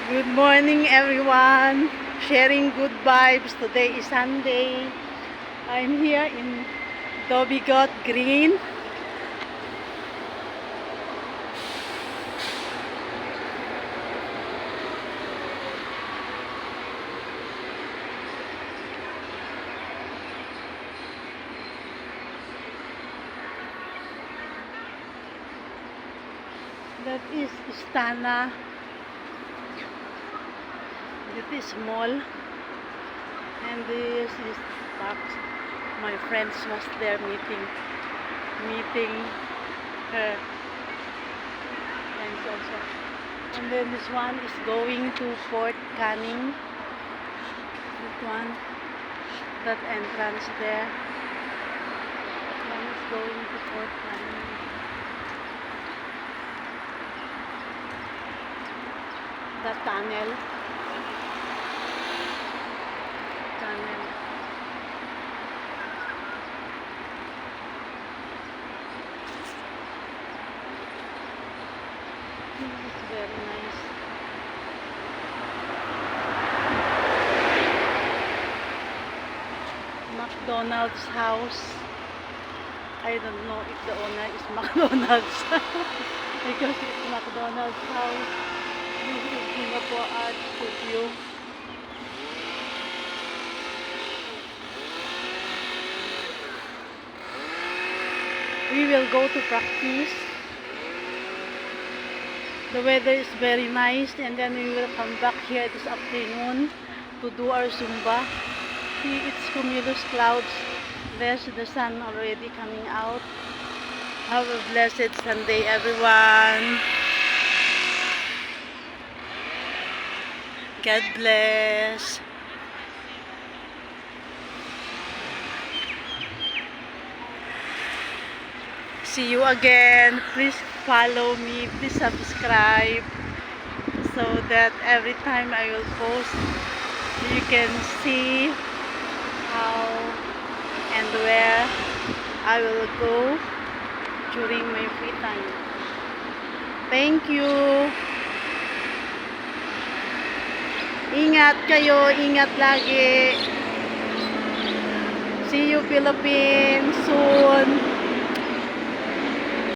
Good morning, everyone. Sharing good vibes. Today is Sunday. I'm here in Dobigot Green. That is Istana. This is mall. And this is park. My friends was there meeting her friends also. And then this one is going to Fort Canning. That one, that entrance there. That one is going to Fort Canning. The tunnel. This is very nice. McDonald's house. I don't know if the owner is McDonald's because it's McDonald's house. This is Singapore Art Studio. We will go to practice. The weather is very nice, and then we will come back here this afternoon to do our Zumba. See, it's cumulus clouds. There's the sun already coming out. Have a blessed Sunday, everyone. God bless. See you again. Please follow me. Please subscribe so that every time I will post, you can see how and where I will go during my free time. Thank you. Ingat kayo. Ingat lagi. See you Philippines soon.